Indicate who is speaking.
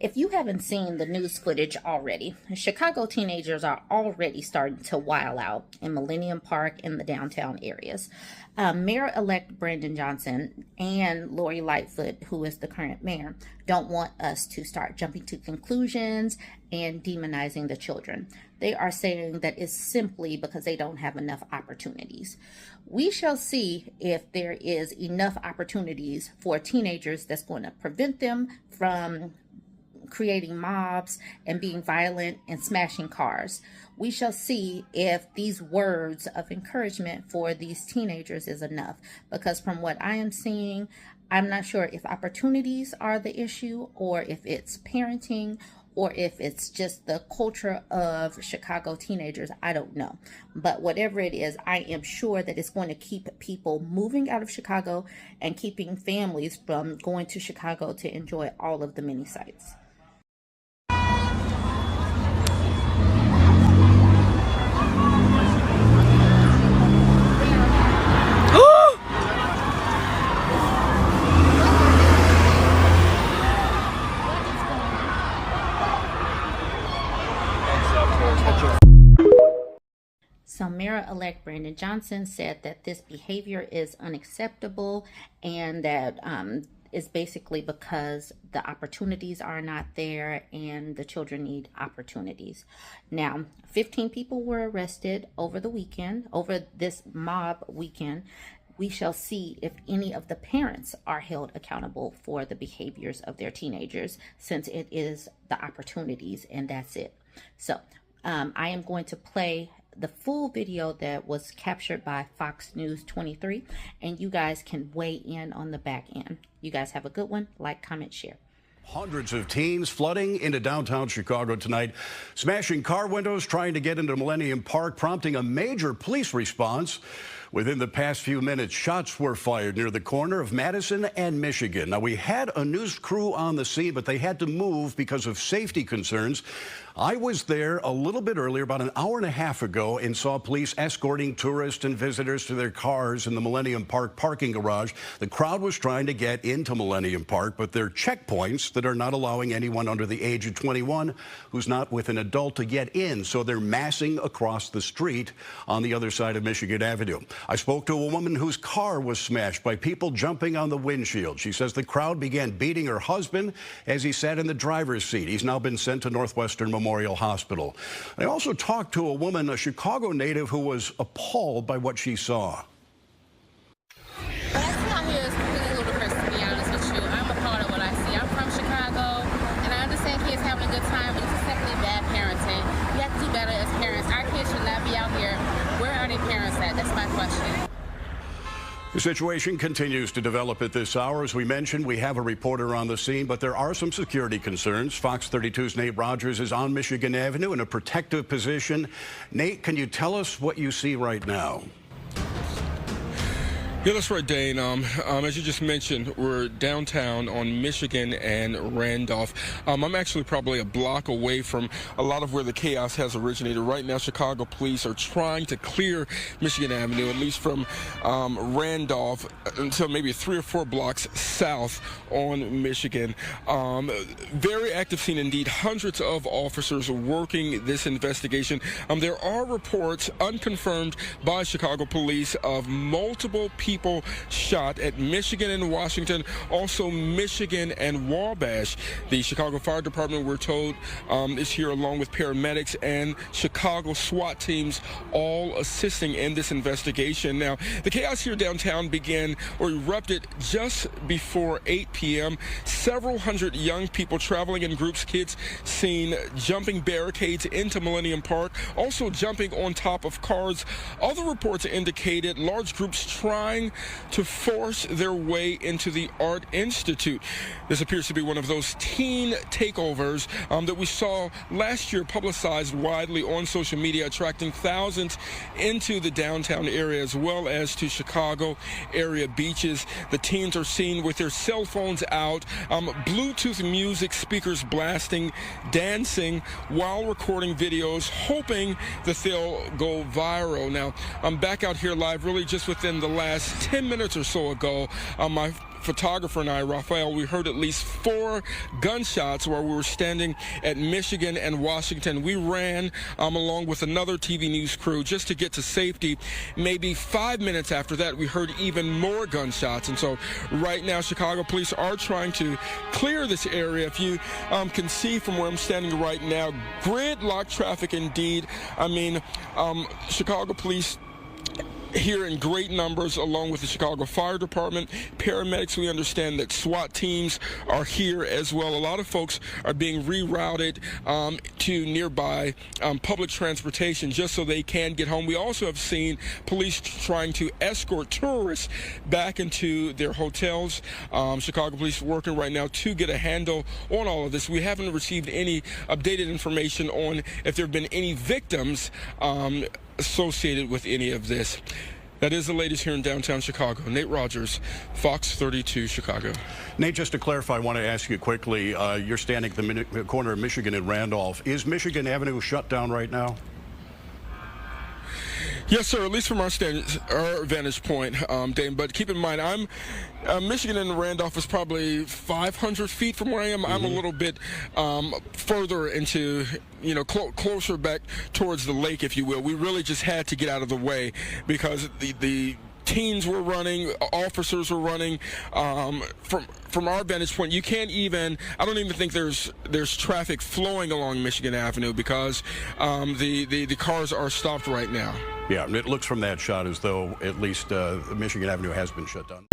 Speaker 1: If you haven't seen the news footage already, Chicago teenagers are already starting to wild out in Millennium Park and the downtown areas. Mayor-elect Brandon Johnson and Lori Lightfoot, who is the current mayor, don't want us to start jumping to conclusions and demonizing the children. They are saying that it's simply because they don't have enough opportunities. We shall see if there is enough opportunities for teenagers that's going to prevent them from creating mobs and being violent and smashing cars. We shall see if these words of encouragement for these teenagers is enough, because from what I am seeing, I'm not sure if opportunities are the issue or if it's parenting or if it's just the culture of Chicago teenagers. I don't know. But whatever it is, I am sure that it's going to keep people moving out of Chicago and keeping families from going to Chicago to enjoy all of the many sites. So Mayor-elect Brandon Johnson said that this behavior is unacceptable and that is basically because the opportunities are not there and the children need opportunities. Now, 15 people were arrested over the weekend, over this mob weekend. We shall see if any of the parents are held accountable for the behaviors of their teenagers, since it is the opportunities and that's it. So I am going to play the full video that was captured by Fox News 23, and you guys can weigh in on the back end. You guys have a good one. Like, comment, share.
Speaker 2: Hundreds of teens flooding into downtown Chicago tonight, smashing car windows, trying to get into Millennium Park, prompting a major police response. Within the past few minutes, shots were fired near the corner of Madison and Michigan. Now, we had a news crew on the scene, but they had to move because of safety concerns. I was there a little bit earlier, about an hour and a half ago, and saw police escorting tourists and visitors to their cars in the Millennium Park parking garage. The crowd was trying to get into Millennium Park, but there are checkpoints that are not allowing anyone under the age of 21 who's not with an adult to get in. So they're massing across the street on the other side of Michigan Avenue. I spoke to a woman whose car was smashed by people jumping on the windshield. She says the crowd began beating her husband as he sat in the driver's seat. He's now been sent to Northwestern Memorial Hospital. I also talked to a woman, a Chicago native, who was appalled by what she saw.
Speaker 3: What I see out here is completely ludicrous, to be honest with you. I'm appalled at what I see. I'm from Chicago, and I understand kids having a good time, but it's just simply bad parenting. We have to do better as parents. Our kids should not be out here. Where are their parents at? That's my question.
Speaker 2: The situation continues to develop at this hour. As we mentioned, we have a reporter on the scene, but there are some security concerns. Fox 32's Nate Rogers is on Michigan Avenue in a protective position. Nate, can you tell us what you see right now?
Speaker 4: Yeah, that's right, Dane. As you just mentioned, we're downtown on Michigan and Randolph. I'm actually probably a block away from a lot of where the chaos has originated. Right now, Chicago police are trying to clear Michigan Avenue, at least from Randolph until maybe 3 or 4 blocks south on Michigan. Very active scene indeed. Hundreds of officers working this investigation. There are reports, unconfirmed by Chicago police, of multiple people shot at Michigan and Washington, also Michigan and Wabash. The Chicago Fire Department, we're told, is here along with paramedics and Chicago SWAT teams, all assisting in this investigation. Now, the chaos here downtown began or erupted just before 8 p.m. Several hundred young people traveling in groups, kids seen jumping barricades into Millennium Park, also jumping on top of cars. Other reports indicated large groups trying to force their way into the Art Institute. This appears to be one of those teen takeovers that we saw last year, publicized widely on social media, attracting thousands into the downtown area as well as to Chicago area beaches. The teens are seen with their cell phones out, Bluetooth music speakers blasting, dancing while recording videos, hoping that they'll go viral. Now, I'm back out here live really just within the last 10 minutes or so ago. My photographer and I, Raphael, we heard at least 4 gunshots while we were standing at Michigan and Washington. We ran along with another TV news crew just to get to safety. Maybe 5 minutes after that, we heard even more gunshots. And so right now, Chicago police are trying to clear this area. If you can see from where I'm standing right now, gridlock traffic indeed. I mean, Chicago police here in great numbers, along with the Chicago Fire Department, paramedics. We understand that SWAT teams are here as well. A lot of folks are being rerouted to nearby public transportation just so they can get home. We also have seen police trying to escort tourists back into their hotels. Chicago police working right now to get a handle on all of this. We haven't received any updated information on if there have been any victims associated with any of this. That is the latest here in downtown Chicago. Nate Rogers, Fox 32, Chicago.
Speaker 2: Nate, just to clarify, I want to ask you quickly, you're standing at the corner of Michigan and Randolph. Is Michigan Avenue shut down right now?
Speaker 4: Yes, sir, at least from our vantage point, Dane. But keep in mind, Michigan and Randolph is probably 500 feet from where I am. Mm-hmm. I'm a little bit further into, closer back towards the lake, if you will. We really just had to get out of the way because the teens were running, officers were running. From our vantage point, you can't even, I don't even think there's traffic flowing along Michigan Avenue because the cars are stopped right now.
Speaker 2: Yeah, it looks from that shot as though at least Michigan Avenue has been shut down.